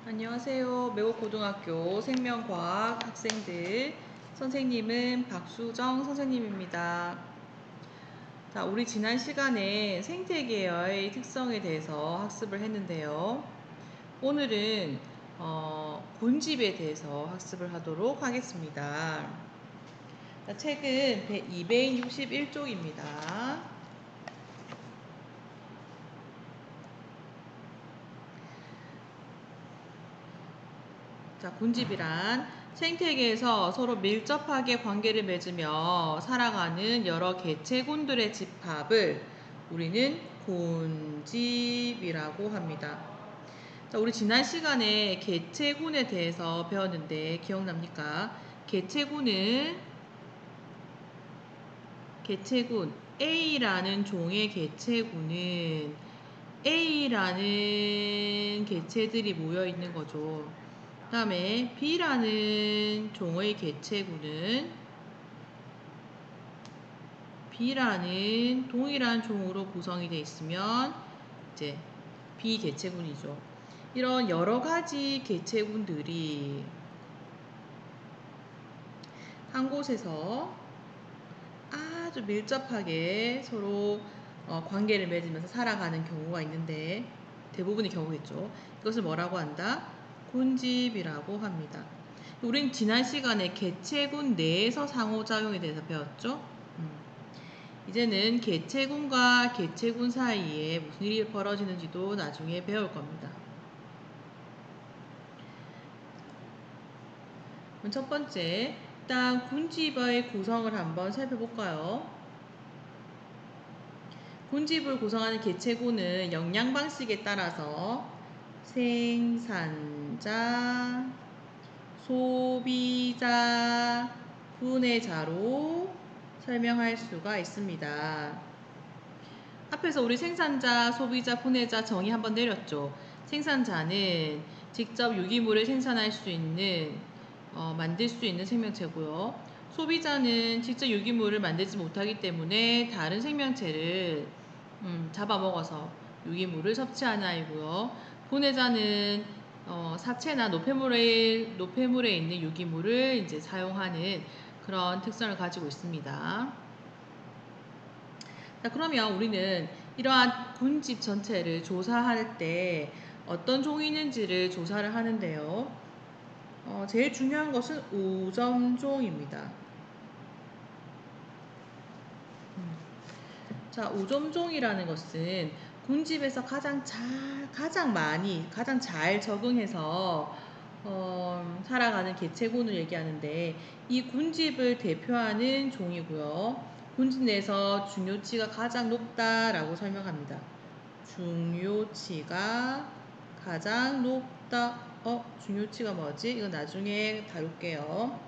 안녕하세요. 매곡고등학교 생명과학 학생들. 선생님은 박수정 선생님입니다. 자, 우리 지난 시간에 생태계의 특성에 대해서 학습을 했는데요. 오늘은 곤집에 대해서 학습을 하도록 하겠습니다. 자, 책은 261쪽입니다. 자, 곤집이란 생태계에서 서로 밀접하게 관계를 맺으며 살아가는 여러 개체군들의 집합을 우리는 곤집이라고 합니다. 자, 우리 지난 시간에 개체군에 대해서 배웠는데 기억납니까? 개체군 A라는 종의 개체군은 A라는 개체들이 모여 있는 거죠. 그 다음에 B라는 종의 개체군은 B라는 동일한 종으로 구성이 되어 있으면 이제 B 개체군이죠. 이런 여러 가지 개체군들이 한 곳에서 아주 밀접하게 서로 관계를 맺으면서 살아가는 경우가 있는데 대부분의 경우겠죠. 이것을 뭐라고 한다? 곤집이라고 합니다. 우린 지난 시간에 개체군 내에서 상호작용에 대해서 배웠죠. 이제는 개체군과 개체군 사이에 무슨 일이 벌어지는지도 나중에 배울 겁니다. 그럼 첫 번째, 일단 군집의 구성을 한번 살펴볼까요? 군집을 구성하는 개체군은 영양 방식에 따라서 생산자, 소비자, 분해자로 설명할 수가 있습니다. 앞에서 우리 생산자, 소비자, 분해자 정의 한번 내렸죠. 생산자는 직접 유기물을 생산할 수 있는, 만들 수 있는 생명체고요. 소비자는 직접 유기물을 만들지 못하기 때문에 다른 생명체를 잡아먹어서 유기물을 섭취하는 아이고요. 분해자는 사체나 노폐물에 있는 유기물을 이제 사용하는 그런 특성을 가지고 있습니다. 자, 그러면 우리는 이러한 군집 전체를 조사할 때 어떤 종이 있는지를 조사를 하는데요. 제일 중요한 것은 우점종입니다. 자, 우점종이라는 것은 군집에서 가장 잘 적응해서 살아가는 개체군을 얘기하는데 이 군집을 대표하는 종이고요. 군집 내에서 중요치가 가장 높다라고 설명합니다. 중요치가 가장 높다. 중요치가 뭐지? 이거 나중에 다룰게요.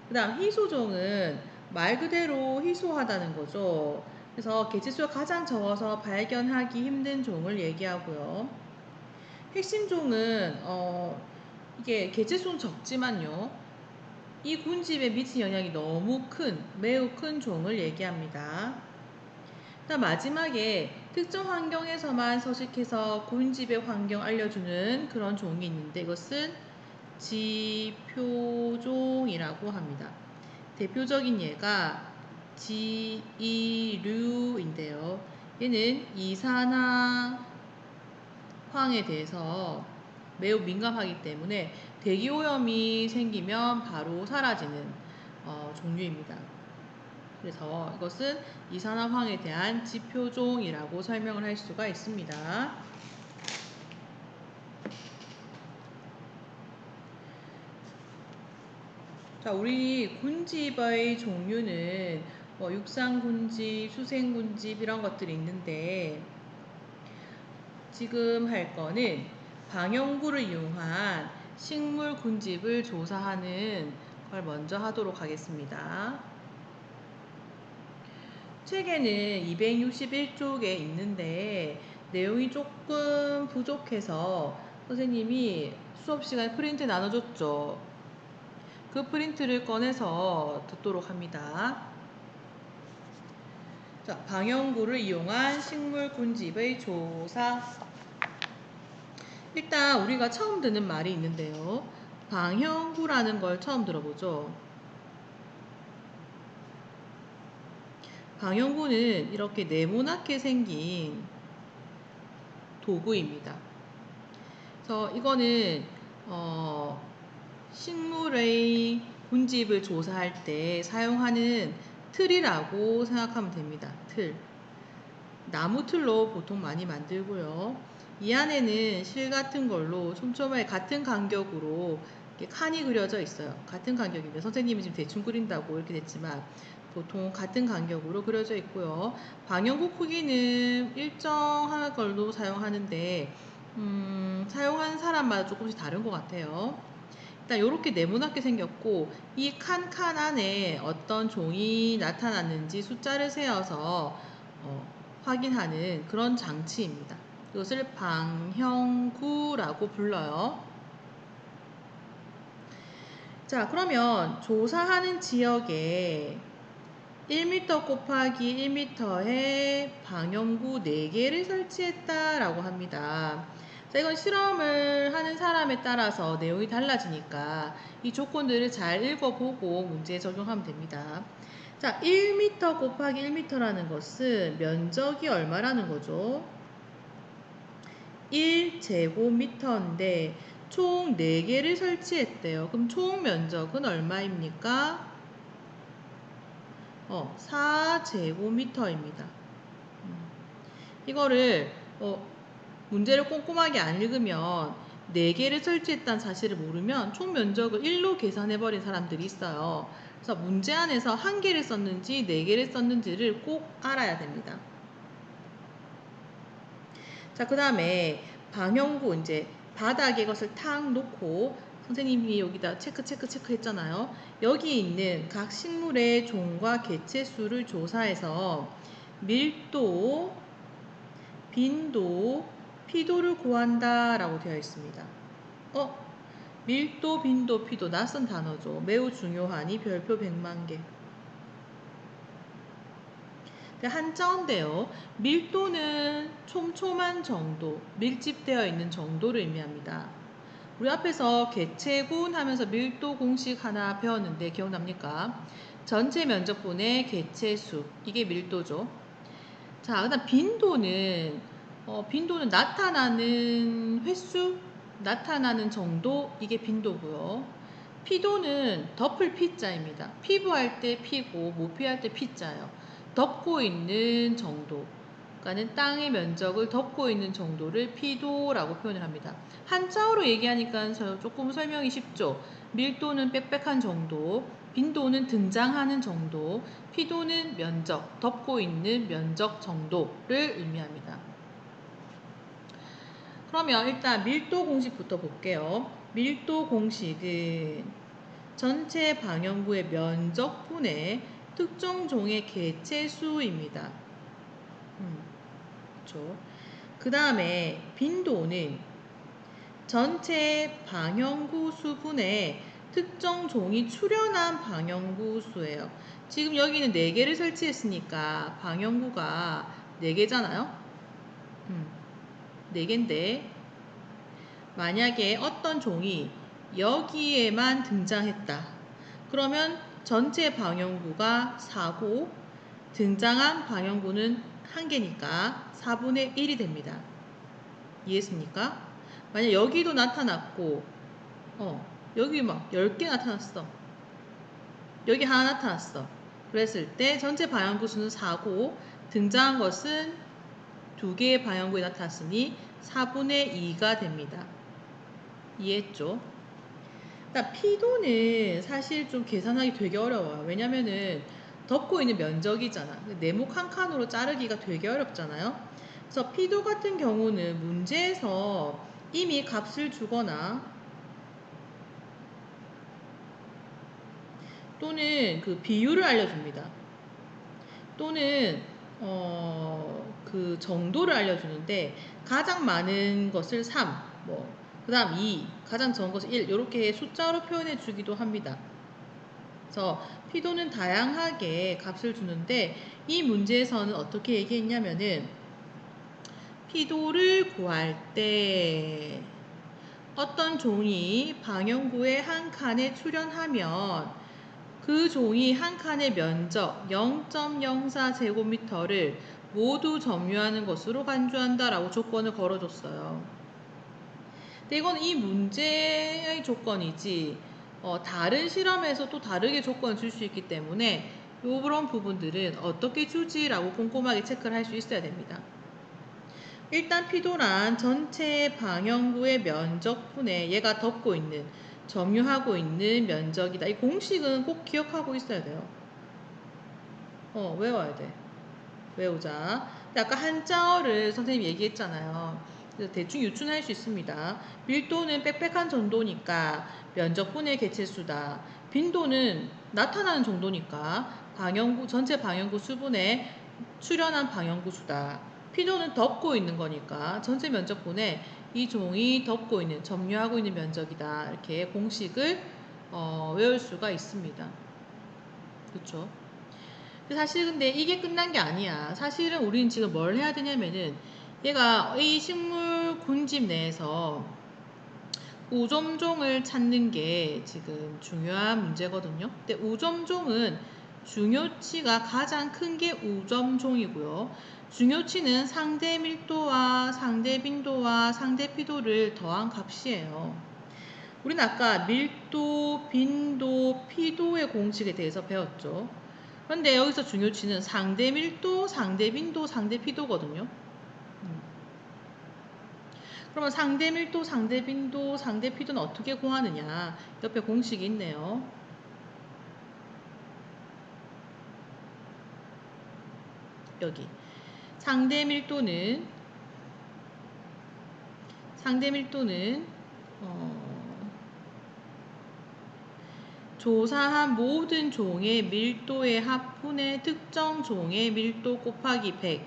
그 다음 희소종은 말 그대로 희소하다는 거죠. 그래서 개체수가 가장 적어서 발견하기 힘든 종을 얘기하고요. 핵심 종은 이게 개체수는 적지만요. 이 군집에 미친 영향이 매우 큰 종을 얘기합니다. 그다음 마지막에 특정 환경에서만 서식해서 군집의 환경 알려주는 그런 종이 있는데 이것은 지표종이라고 합니다. 대표적인 예가 지이류인데요. 얘는 이산화황에 대해서 매우 민감하기 때문에 대기오염이 생기면 바로 사라지는 종류입니다. 그래서 이것은 이산화황에 대한 지표종이라고 설명을 할 수가 있습니다. 자, 우리 군집의 종류는 육상군집, 수생군집 이런 것들이 있는데 지금 할 거는 방영구를 이용한 식물 군집을 조사하는 걸 먼저 하도록 하겠습니다. 책에는 261쪽에 있는데 내용이 조금 부족해서 선생님이 수업 시간에 프린트 나눠줬죠. 그 프린트를 꺼내서 듣도록 합니다. 자, 방영구를 이용한 식물 군집의 조사. 일단 우리가 처음 듣는 말이 있는데요. 방형구라는 걸 처음 들어보죠. 방형구는 이렇게 네모나게 생긴 도구입니다. 그래서 이거는 식물의 군집을 조사할 때 사용하는 틀이라고 생각하면 됩니다. 틀. 나무 틀로 보통 많이 만들고요. 이 안에는 실 같은 걸로 촘촘하게 같은 간격으로 이렇게 칸이 그려져 있어요. 같은 간격인데 선생님이 지금 대충 그린다고 이렇게 됐지만 보통 같은 간격으로 그려져 있고요. 방향구 크기는 일정한 걸로 사용하는데 사용하는 사람마다 조금씩 다른 것 같아요. 일단 이렇게 네모나게 생겼고 이 칸칸 안에 어떤 종이 나타났는지 숫자를 세어서 확인하는 그런 장치입니다. 이것을 방형구라고 불러요. 자, 그러면 조사하는 지역에 1m 곱하기 1m에 방형구 4개를 설치했다라고 합니다. 자, 이건 실험을 하는 사람에 따라서 내용이 달라지니까 이 조건들을 잘 읽어보고 문제에 적용하면 됩니다. 자, 1m 곱하기 1m라는 것은 면적이 얼마라는 거죠? 1제곱미터인데 총 4개를 설치했대요. 그럼 총 면적은 얼마입니까? 4제곱미터입니다. 이거를 문제를 꼼꼼하게 안 읽으면 4개를 설치했다는 사실을 모르면 총 면적을 1로 계산해버린 사람들이 있어요. 그래서 문제 안에서 1개를 썼는지 4개를 썼는지를 꼭 알아야 됩니다. 자, 그 다음에 방형구 이제 바닥에 것을 탁 놓고 선생님이 여기다 체크 했잖아요. 여기 있는 각 식물의 종과 개체 수를 조사해서 밀도, 빈도, 피도를 구한다 라고 되어 있습니다. 밀도, 빈도, 피도 낯선 단어죠. 매우 중요하니 별표 100만 개. 한자어인데요. 밀도는 촘촘한 정도, 밀집되어 있는 정도를 의미합니다. 우리 앞에서 개체군 하면서 밀도 공식 하나 배웠는데 기억납니까? 전체 면적분의 개체수, 이게 밀도죠. 자, 그다음 빈도는 나타나는 횟수, 나타나는 정도, 이게 빈도고요. 피도는 덮을 피자입니다. 피부할 때 피고 모피할 때 피자예요. 덮고 있는 정도, 그러니까는 땅의 면적을 덮고 있는 정도를 피도라고 표현을 합니다. 한자어로 얘기하니까 조금 설명이 쉽죠. 밀도는 빽빽한 정도, 빈도는 등장하는 정도, 피도는 면적, 덮고 있는 면적 정도를 의미합니다. 그러면 일단 밀도 공식부터 볼게요. 밀도 공식은 전체 방형구의 면적분의 특정 종의 개체수입니다. 그렇죠. 그 다음에 빈도는 전체 방형구 수분의 특정 종이 출현한 방형구 수예요. 지금 여기는 4개를 설치했으니까 방형구가 4개잖아요. 4개인데 만약에 어떤 종이 여기에만 등장했다. 그러면 전체 방형구가 4고 등장한 방형구는 1개니까 4분의 1이 됩니다. 이해했습니까? 만약 여기도 나타났고 여기 막 10개 나타났어. 여기 하나 나타났어. 그랬을 때 전체 방향구 수는 4고 등장한 것은 2개의 방향구에 나타났으니 4분의 2가 됩니다. 이해했죠? 피도는 사실 좀 계산하기 되게 어려워요. 왜냐면은 덮고 있는 면적이잖아. 네모 칸칸으로 자르기가 되게 어렵잖아요. 그래서 피도 같은 경우는 문제에서 이미 값을 주거나 또는 그 비율을 알려줍니다. 또는 그 정도를 알려주는데 가장 많은 것을 3, 그 다음 2, 가장 적은 것을 1 이렇게 숫자로 표현해 주기도 합니다. 그래서 피도는 다양하게 값을 주는데 이 문제에서는 어떻게 얘기했냐면은 피도를 구할 때 어떤 종이 방영구의 한 칸에 출현하면 그 종이 한 칸의 면적 0.04제곱미터를 모두 점유하는 것으로 간주한다라고 조건을 걸어줬어요. 근데 이건 이 문제의 조건이지 다른 실험에서 또 다르게 조건을 줄 수 있기 때문에 이런 부분들은 어떻게 주지라고 꼼꼼하게 체크를 할 수 있어야 됩니다. 일단 피도란 전체 방영구의 면적분에 얘가 덮고 있는 점유하고 있는 면적이다. 이 공식은 꼭 기억하고 있어야 돼요. 외워야 돼. 외우자. 아까 한자어를 선생님이 얘기했잖아요. 그래서 대충 유추할 수 있습니다. 밀도는 빽빽한 정도니까 면적분의 개체수다. 빈도는 나타나는 정도니까 전체 방영구 수분에 출현한 방영구 수다. 피도는 덮고 있는 거니까 전체 면적분에 이 종이 덮고 있는, 점유하고 있는 면적이다. 이렇게 공식을 외울 수가 있습니다. 그렇죠? 사실 근데 이게 끝난 게 아니야. 사실은 우리는 지금 뭘 해야 되냐면은 얘가 이 식물 군집 내에서 우점종을 찾는 게 지금 중요한 문제거든요. 근데 우점종은 중요치가 가장 큰 게 우점종이고요. 중요치는 상대 밀도와 상대 빈도와 상대 피도를 더한 값이에요. 우리는 아까 밀도, 빈도, 피도의 공식에 대해서 배웠죠. 그런데 여기서 중요치는 상대 밀도, 상대 빈도, 상대 피도거든요. 그러면 상대 밀도, 상대 빈도, 상대 피도는 어떻게 구하느냐? 옆에 공식이 있네요. 여기. 상대 밀도는 조사한 모든 종의 밀도의 합분의 특정 종의 밀도 곱하기 100.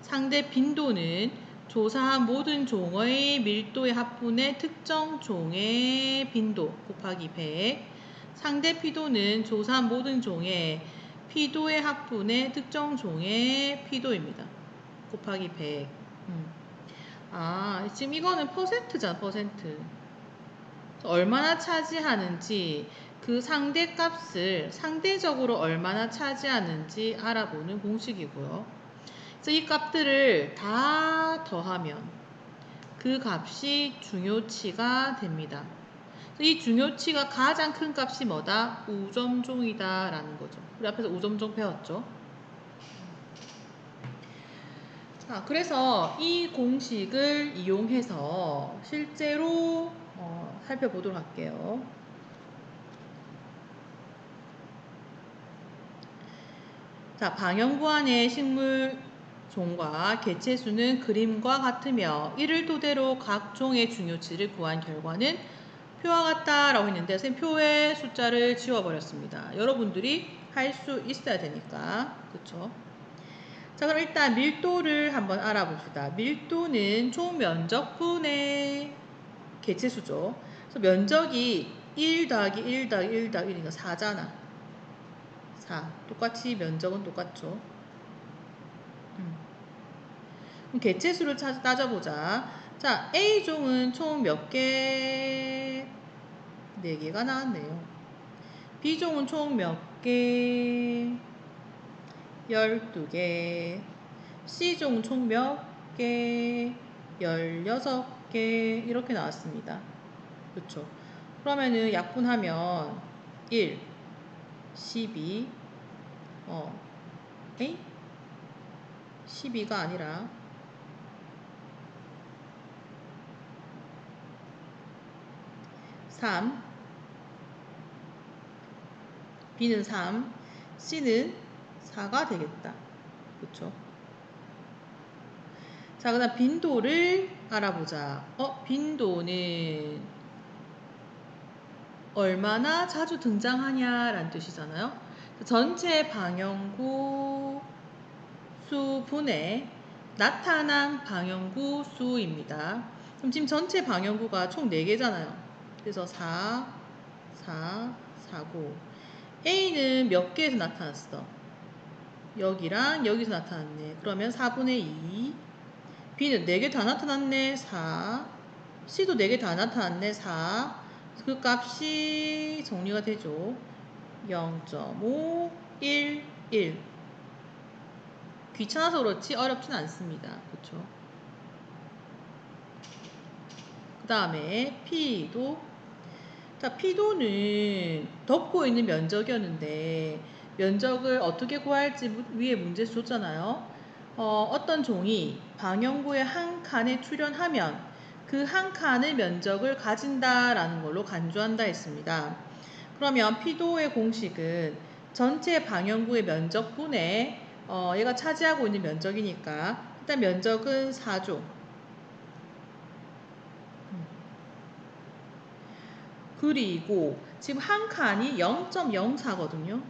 상대 빈도는 조사한 모든 종의 밀도의 합분의 특정 종의 빈도 곱하기 100. 상대 피도는 조사한 모든 종의 피도의 합분의 특정 종의 피도입니다. 곱하기 100. 지금 이거는 퍼센트잖아, 퍼센트. 얼마나 차지하는지 그 상대값을 상대적으로 얼마나 차지하는지 알아보는 공식이고요. 그래서 이 값들을 다 더하면 그 값이 중요치가 됩니다. 이 중요치가 가장 큰 값이 뭐다? 우점종이다 라는 거죠. 우리 앞에서 우점종 배웠죠. 그래서 이 공식을 이용해서 실제로 살펴보도록 할게요. 자, 방영구 안의 식물 종과 개체수는 그림과 같으며 이를 토대로 각 종의 중요치를 구한 결과는 표와 같다라고 했는데 선생님 표의 숫자를 지워버렸습니다. 여러분들이 할 수 있어야 되니까. 그쵸? 자, 그럼 일단 밀도를 한번 알아봅시다. 밀도는 총 면적분의 개체수죠. 그래서 면적이 1 더하기 1 더하기 1 더하기 1이니까 4잖아. 4. 똑같이 면적은 똑같죠. 그럼 개체수를 따져보자. 자, A종은 총 몇 개? 4개가 나왔네요. B종은 총 몇 개? 12개. C종은 총 몇 개? 16개. 이렇게 나왔습니다. 그렇죠. 그러면은 약분하면 1, 12, 에이? 12가 아니라 3, B는 3, C는 4가 되겠다. 그렇죠? 자, 그다음 빈도를 알아보자. 빈도는 얼마나 자주 등장하냐라는 뜻이잖아요. 전체 방영구 수분에 나타난 방영구 수입니다. 그럼 지금 전체 방영구가 총 4개잖아요. 그래서 4, 4, 4고 A는 몇 개에서 나타났어? 여기랑 여기서 나타났네. 그러면 4분의 2. B는 4개 다 나타났네. 4, C도 4개 다 나타났네. 4. 그 값이 정리가 되죠. 0.5, 1, 1. 귀찮아서 그렇지 어렵진 않습니다. 그쵸? 그 다음에 P도, 자, P도는 덮고 있는 면적이었는데 면적을 어떻게 구할지 위에 문제 줬잖아요. 어떤 종이 방형구의 한 칸에 출현하면 그 한 칸의 면적을 가진다라는 걸로 간주한다 했습니다. 그러면 P도의 공식은 전체 방형구의 면적분의 얘가 차지하고 있는 면적이니까 일단 면적은 4죠. 그리고 지금 한 칸이 0.04거든요.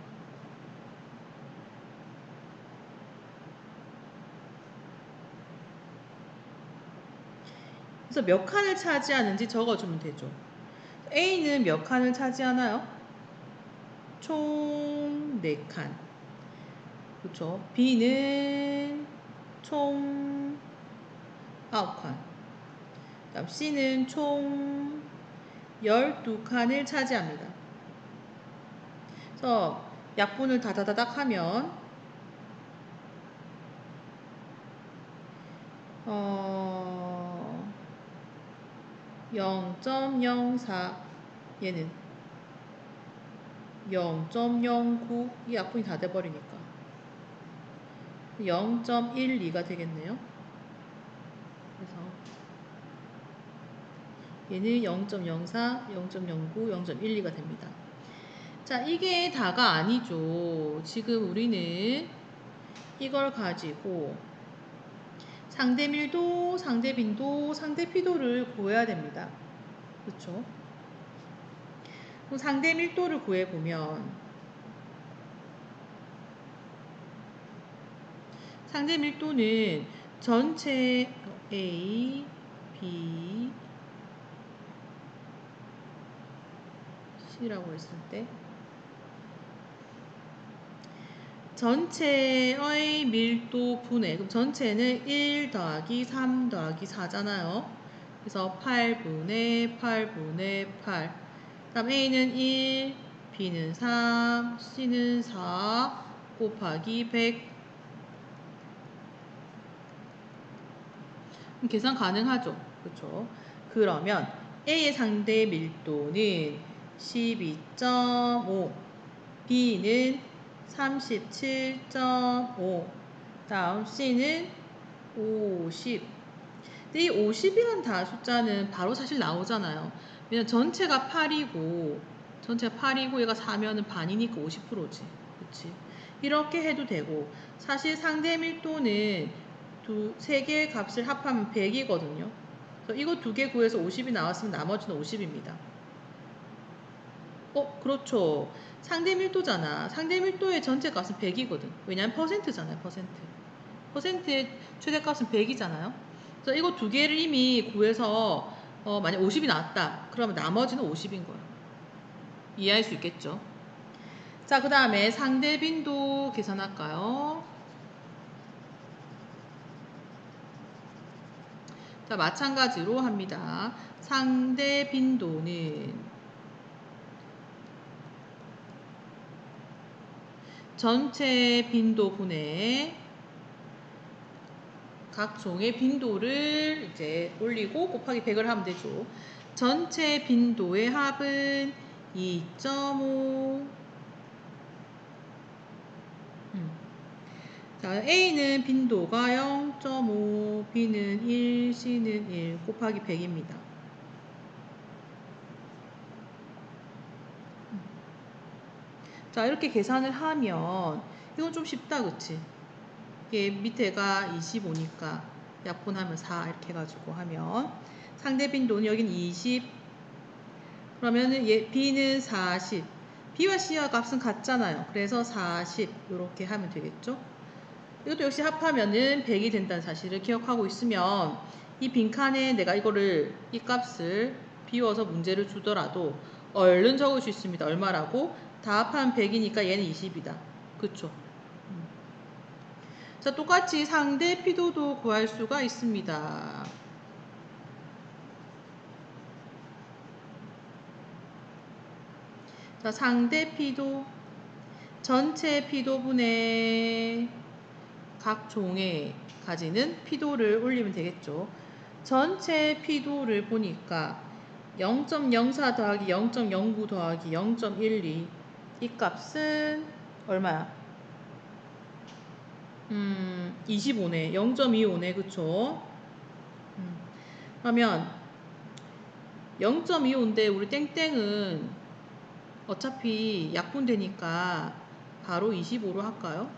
그래서 몇 칸을 차지하는지 적어주면 되죠. A는 몇 칸을 차지하나요? 총 4칸. 그렇죠. B는 총 9칸. 그다음 C는 총 12칸을 차지합니다. 그래서 약분을 다다다닥 하면 0.04 얘는 0.09 이 약분이 다 돼버리니까 0.12가 되겠네요. 그래서 얘는 0.04, 0.09, 0.12가 됩니다. 자, 이게 다가 아니죠. 지금 우리는 이걸 가지고 상대 밀도, 상대 빈도, 상대 피도를 구해야 됩니다. 그렇죠? 그럼 상대 밀도를 구해보면 상대 밀도는 전체 A, B, C라고 했을 때 전체의 밀도 분해, 그럼 전체는 1 더하기 3 더하기 4잖아요. 그래서 8분의 8분의 8. 다음 A는 1, B는 3, C는 4 곱하기 100. 계산 가능하죠. 그렇죠? 그러면 A의 상대 밀도는 12.5, B는 37.5, 다음 C는 50. 근데 이 50이란 숫자는 바로 사실 나오잖아요. 왜냐면 전체가 8이고 얘가 4면은 반이니까 50%지. 그치? 이렇게 해도 되고 사실 상대 밀도는 세 개의 값을 합하면 100이거든요. 그래서 이거 2개 구해서 50이 나왔으면 나머지는 50입니다. 그렇죠. 상대 밀도잖아. 상대 밀도의 전체 값은 100이거든. 왜냐면 퍼센트잖아요. 퍼센트의 최대값은 100이잖아요. 그래서 이거 2개를 이미 구해서 만약 50이 나왔다. 그러면 나머지는 50인 거예요. 이해할 수 있겠죠? 자, 그 다음에 상대 빈도 계산할까요? 자, 마찬가지로 합니다. 상대 빈도는 전체 빈도분의 각 종의 빈도를 이제 올리고 곱하기 100을 하면 되죠. 전체 빈도의 합은 2.5. 자, A는 빈도가 0.5, B는 1, C는 1 곱하기 100입니다. 자, 이렇게 계산을 하면 이건 좀 쉽다, 그치? 이게 밑에가 25니까 약분하면 4 이렇게 해가지고 하면 상대 빈도는 여긴 20, 그러면은 B는 40, B와 C와 값은 같잖아요. 그래서 40 이렇게 하면 되겠죠? 이것도 역시 합하면은 100이 된다는 사실을 기억하고 있으면 이 빈칸에 내가 이 값을 비워서 문제를 주더라도 얼른 적을 수 있습니다. 얼마라고? 다 합하면 100이니까 얘는 20이다. 그쵸? 자, 똑같이 상대 피도도 구할 수가 있습니다. 자, 상대 피도, 전체 피도분의 각 종에 가지는 피도를 올리면 되겠죠. 전체 피도를 보니까 0.04 더하기 0.09 더하기 0.12 이 값은 얼마야? 25네. 0.25네. 그쵸? 그러면 0.25인데 우리 땡땡은 어차피 약분되니까 바로 25로 할까요?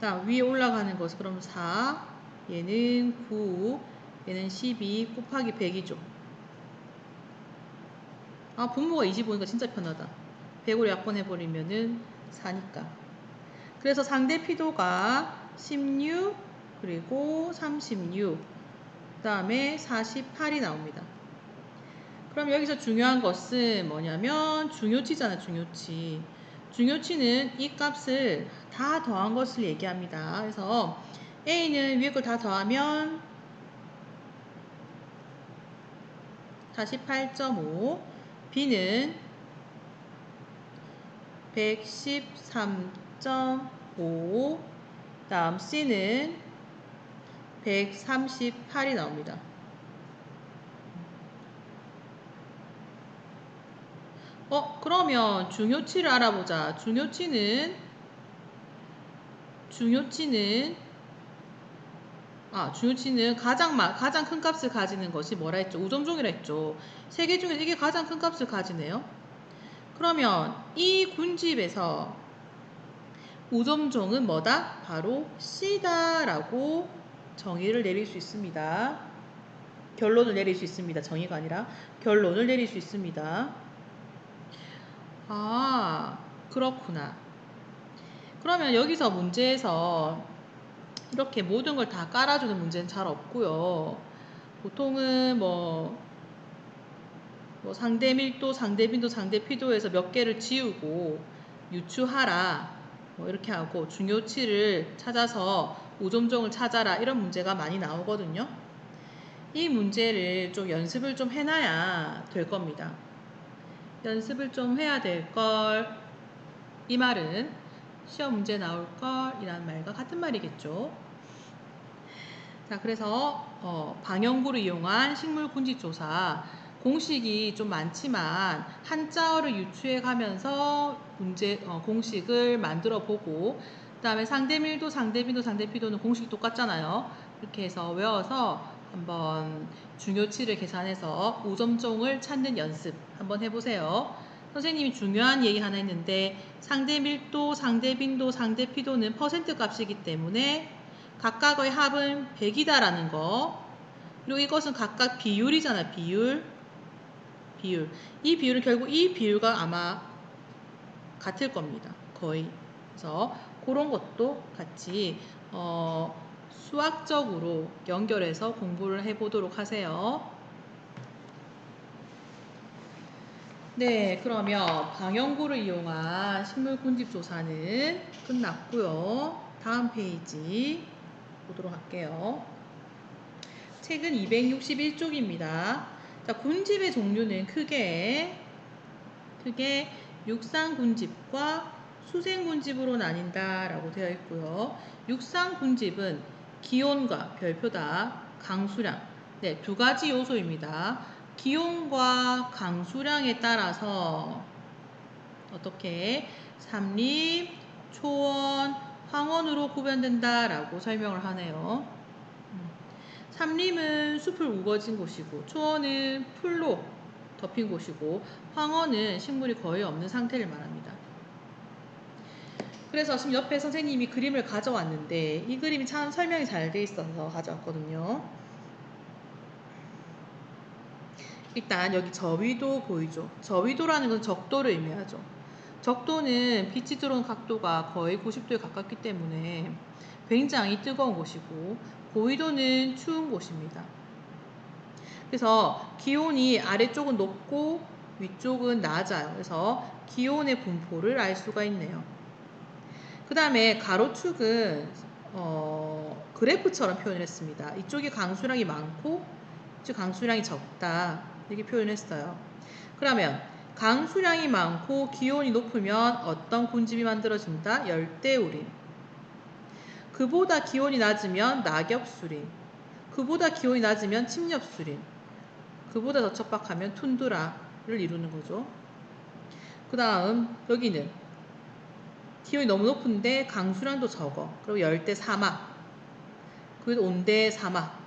다음 위에 올라가는 것은 그럼 4, 얘는 9, 얘는 12 곱하기 100이죠. 아, 분모가 25니까 진짜 편하다. 100으로 약분해버리면은 4니까. 그래서 상대 피도가 16, 그리고 36, 그 다음에 48이 나옵니다. 그럼 여기서 중요한 것은 뭐냐면 중요치잖아, 중요치. 중요치는 이 값을 다 더한 것을 얘기합니다. 그래서 A는 위에 걸 다 더하면 48.5, B는 113.5, 다음 C는 138이 나옵니다. 그러면 중요치를 알아보자. 중요치는 가장 큰 값을 가지는 것이 뭐라 했죠? 우점종이라 했죠. 세 개 중에서 이게 가장 큰 값을 가지네요. 그러면 이 군집에서 우점종은 뭐다? 바로 C다라고 정의를 내릴 수 있습니다. 결론을 내릴 수 있습니다. 정의가 아니라 결론을 내릴 수 있습니다. 아, 그렇구나. 그러면 여기서 문제에서 이렇게 모든 걸 다 깔아주는 문제는 잘 없고요. 보통은 상대 밀도, 상대 빈도, 상대 피도에서 몇 개를 지우고 유추하라 이렇게 하고 중요치를 찾아서 우점종을 찾아라 이런 문제가 많이 나오거든요. 이 문제를 좀 연습을 좀 해놔야 될 겁니다. 연습을 좀 해야 될 걸, 이 말은 시험 문제 나올 걸 이라는 말과 같은 말이겠죠. 자, 그래서 방영구를 이용한 식물 군집 조사 공식이 좀 많지만 한자어를 유추해 가면서 공식을 만들어 보고, 그 다음에 상대밀도, 상대빈도, 상대피도는 공식이 똑같잖아요. 이렇게 해서 외워서 한번 중요치를 계산해서 우점종을 찾는 연습 한번 해보세요. 선생님이 중요한 얘기 하나 했는데 상대밀도, 상대빈도, 상대피도는 퍼센트 값이기 때문에 각각의 합은 100이다라는 거. 그리고 이것은 각각 비율이잖아, 비율. 이 비율은 결국 이 비율과 아마 같을 겁니다. 거의. 그래서 그런 것도 같이 수학적으로 연결해서 공부를 해보도록 하세요. 네, 그러면 방영구를 이용한 식물 군집 조사는 끝났고요. 다음 페이지 보도록 할게요. 책은 261쪽입니다. 자, 군집의 종류는 크게 육상 군집과 수생 군집으로 나뉜다라고 되어 있고요. 육상 군집은 기온과 별표다, 강수량, 네, 두 가지 요소입니다. 기온과 강수량에 따라서 어떻게 삼립, 초원, 황원으로 구별된다라고 설명을 하네요. 삼림은 숲을 우거진 곳이고, 초원은 풀로 덮인 곳이고, 황원은 식물이 거의 없는 상태를 말합니다. 그래서 지금 옆에 선생님이 그림을 가져왔는데 이 그림이 참 설명이 잘 돼 있어서 가져왔거든요. 일단 여기 저위도 보이죠? 저위도라는 건 적도를 의미하죠. 적도는 빛이 들어오는 각도가 거의 90도에 가깝기 때문에 굉장히 뜨거운 곳이고, 고위도는 추운 곳입니다. 그래서 기온이 아래쪽은 높고 위쪽은 낮아요. 그래서 기온의 분포를 알 수가 있네요. 그 다음에 가로축은 그래프처럼 표현을 했습니다. 이쪽이 강수량이 많고 이쪽 강수량이 적다. 이렇게 표현했어요. 그러면 강수량이 많고 기온이 높으면 어떤 군집이 만들어진다? 열대우림. 그보다 기온이 낮으면 낙엽수림. 그보다 기온이 낮으면 침엽수림. 그보다 더 척박하면 툰드라를 이루는 거죠. 그 다음 여기는 기온이 너무 높은데 강수량도 적어. 그리고 열대 사막. 그리고 온대 사막.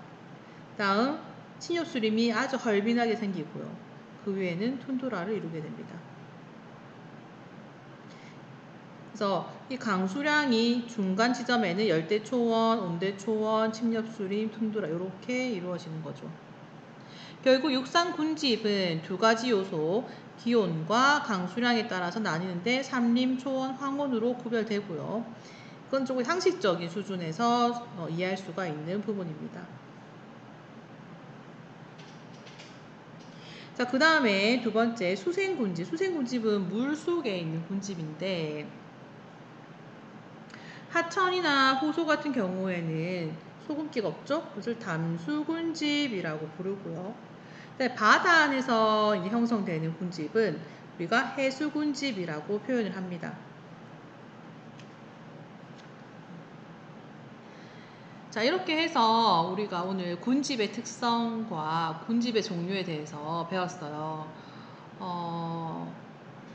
다음 침엽수림이 아주 헐빈하게 생기고요. 그 위에는 툰드라를 이루게 됩니다. 그래서 이 강수량이 중간 지점에는 열대초원, 온대초원, 침엽수림, 툰드라 이렇게 이루어지는 거죠. 결국 육상 군집은 두 가지 요소, 기온과 강수량에 따라서 나뉘는데 산림, 초원, 황원으로 구별되고요. 그건 조금 상식적인 수준에서 이해할 수가 있는 부분입니다. 자, 그 다음에 두 번째 수생군집. 수생군집은 물 속에 있는 군집인데 하천이나 호수 같은 경우에는 소금기가 없죠? 그것을 담수군집이라고 부르고요. 바다 안에서 형성되는 군집은 우리가 해수군집이라고 표현을 합니다. 자, 이렇게 해서 우리가 오늘 군집의 특성과 군집의 종류에 대해서 배웠어요.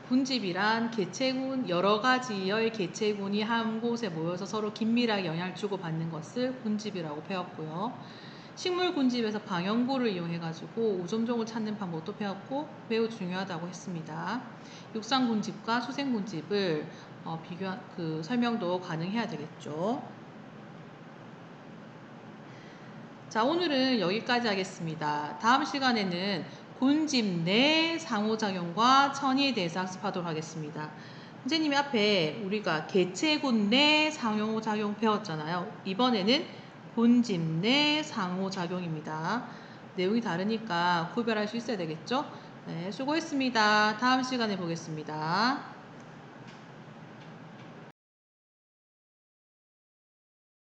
군집이란 개체군, 여러 가지의 개체군이 한 곳에 모여서 서로 긴밀하게 영향을 주고받는 것을 군집이라고 배웠고요. 식물 군집에서 방형구를 이용해가지고 오점종을 찾는 방법도 배웠고 매우 중요하다고 했습니다. 육상 군집과 수생 군집을 설명도 가능해야 되겠죠. 자, 오늘은 여기까지 하겠습니다. 다음 시간에는 군집 내 상호작용과 천의에 대해서 학습하도록 하겠습니다. 선생님이 앞에 우리가 개체군 내 상호작용 배웠잖아요. 이번에는 군집 내 상호작용입니다. 내용이 다르니까 구별할 수 있어야 되겠죠? 네, 수고했습니다. 다음 시간에 보겠습니다.